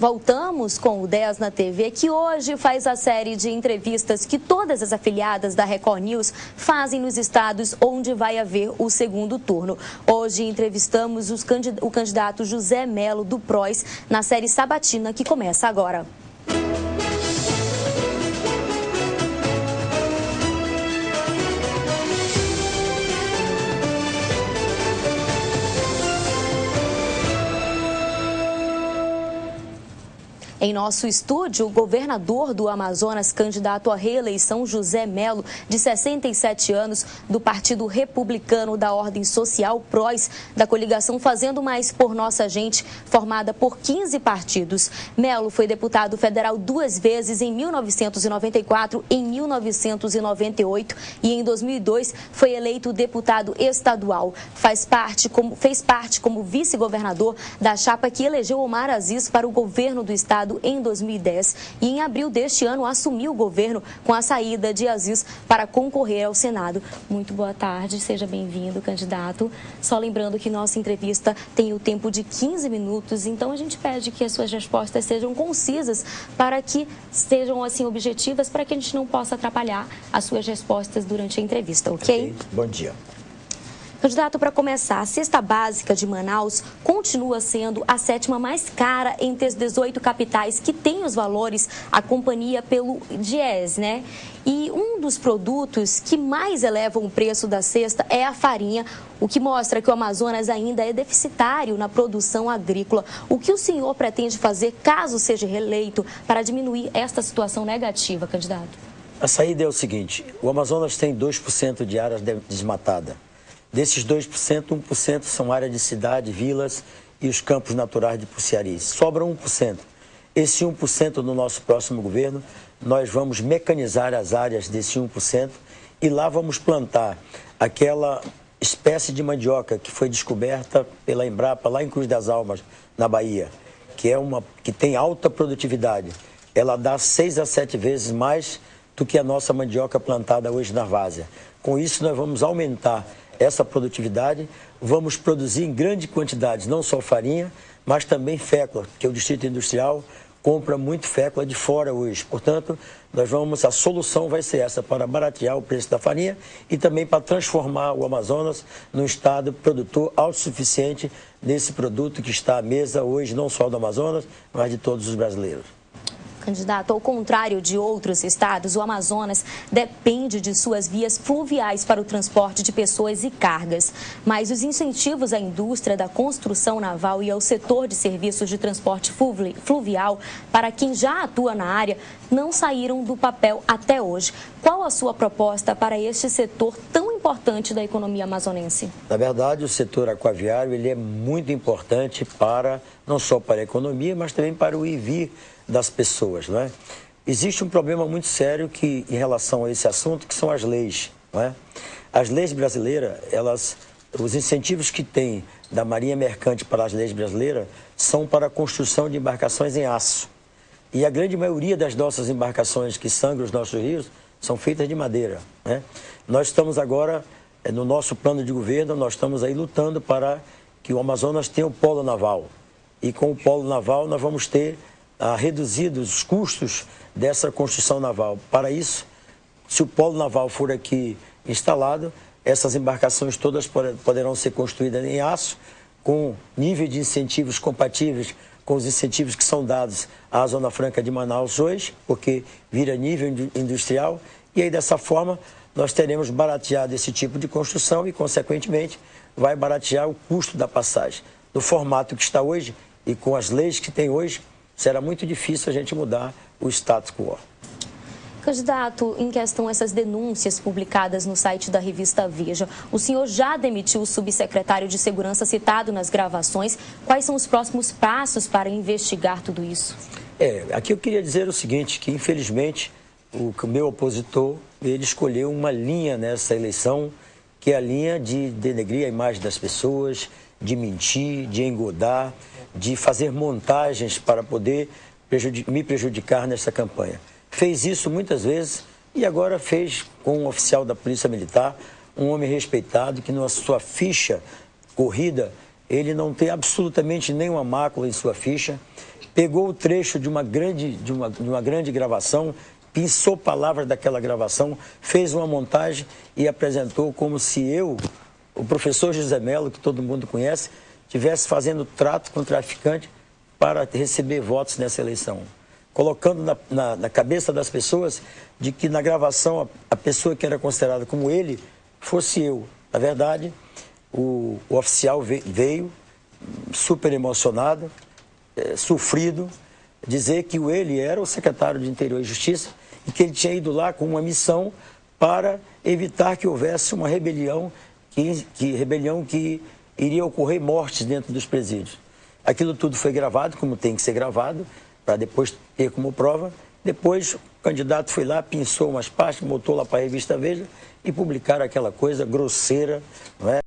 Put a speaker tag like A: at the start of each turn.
A: Voltamos com o 10 na TV, que hoje faz a série de entrevistas que todas as afiliadas da Record News fazem nos estados onde vai haver o segundo turno. Hoje entrevistamos o candidato José Melo do PROS na série sabatina que começa agora. Em nosso estúdio, o governador do Amazonas, candidato à reeleição, José Melo, de 67 anos, do Partido Republicano da Ordem Social, PROS, da coligação Fazendo Mais por Nossa Gente, formada por 15 partidos. Melo foi deputado federal 2 vezes, em 1994 e em 1998, e em 2002 foi eleito deputado estadual. Fez parte como vice-governador da chapa que elegeu Omar Aziz para o governo do estado em 2010 e em abril deste ano assumiu o governo com a saída de Aziz para concorrer ao Senado. Muito boa tarde, seja bem-vindo, candidato. Só lembrando que nossa entrevista tem o tempo de 15 minutos, então a gente pede que as suas respostas sejam concisas para que sejam assim objetivas, para que a gente não possa atrapalhar as suas respostas durante a entrevista, ok?
B: Bom dia.
A: Candidato, para começar, a cesta básica de Manaus continua sendo a 7ª mais cara entre as 18 capitais que têm os valores a companhia pelo Diese, né? E um dos produtos que mais elevam o preço da cesta é a farinha, o que mostra que o Amazonas ainda é deficitário na produção agrícola. O que o senhor pretende fazer, caso seja reeleito, para diminuir esta situação negativa, candidato?
B: A saída é o seguinte: o Amazonas tem 2% de área desmatada. Desses 2%, 1% são áreas de cidade, vilas e os campos naturais de Puciaris. Sobra 1%. Esse 1% no nosso próximo governo, nós vamos mecanizar as áreas desse 1% e lá vamos plantar aquela espécie de mandioca que foi descoberta pela Embrapa lá em Cruz das Almas, na Bahia, que tem alta produtividade. Ela dá 6 a 7 vezes mais do que a nossa mandioca plantada hoje na várzea. Com isso, nós vamos aumentar essa produtividade, vamos produzir em grande quantidade, não só farinha, mas também fécula, porque o Distrito Industrial compra muito fécula de fora hoje. Portanto, a solução vai ser essa, para baratear o preço da farinha e também para transformar o Amazonas num estado produtor autossuficiente desse produto que está à mesa hoje, não só do Amazonas, mas de todos os brasileiros.
A: Candidato, ao contrário de outros estados, o Amazonas depende de suas vias fluviais para o transporte de pessoas e cargas. Mas os incentivos à indústria da construção naval e ao setor de serviços de transporte fluvial, para quem já atua na área, não saíram do papel até hoje. Qual a sua proposta para este setor tão importante da economia amazonense?
B: Na verdade, o setor aquaviário ele é muito importante não só para a economia, mas também para o ir e vir das pessoas, não é? Existe um problema muito sério em relação a esse assunto, que são as leis, não é? As leis brasileiras, os incentivos que tem da Marinha Mercante para as leis brasileiras são para a construção de embarcações em aço. E a grande maioria das nossas embarcações que sangram os nossos rios são feitas de madeira, né? Nós estamos agora, no nosso plano de governo, nós estamos aí lutando para que o Amazonas tenha o polo naval. E com o polo naval nós vamos ter reduzidos os custos dessa construção naval. Para isso, se o polo naval for aqui instalado, essas embarcações todas poderão ser construídas em aço, com nível de incentivos compatíveis com os incentivos que são dados à Zona Franca de Manaus hoje, porque vira nível industrial, e aí dessa forma nós teremos barateado esse tipo de construção e, consequentemente, vai baratear o custo da passagem. No formato que está hoje e com as leis que tem hoje, será muito difícil a gente mudar o status quo.
A: Candidato, em questão essas denúncias publicadas no site da revista Veja, o senhor já demitiu o subsecretário de Segurança citado nas gravações. Quais são os próximos passos para investigar tudo isso?
B: Aqui eu queria dizer o seguinte, que infelizmente o meu opositor, ele escolheu uma linha nessa eleição, que é a linha de denegrir a imagem das pessoas, de mentir, de engodar, de fazer montagens para poder me prejudicar nessa campanha. Fez isso muitas vezes e agora fez com um oficial da Polícia Militar, um homem respeitado, que na sua ficha corrida ele não tem absolutamente nenhuma mácula em sua ficha, pegou o trecho de uma grande gravação, pensou palavras daquela gravação, fez uma montagem e apresentou como se eu, o professor José Mello, que todo mundo conhece, estivesse fazendo trato com o traficante para receber votos nessa eleição. Colocando na cabeça das pessoas de que na gravação a pessoa que era considerada como ele fosse eu. Na verdade, o oficial veio super emocionado, sofrido, dizer que ele era o secretário de Interior e Justiça e que ele tinha ido lá com uma missão para evitar que houvesse uma rebelião que iria ocorrer mortes dentro dos presídios. Aquilo tudo foi gravado, como tem que ser gravado, para depois ter como prova. Depois o candidato foi lá, pinçou umas partes, botou lá para a revista Veja e publicaram aquela coisa grosseira, não é?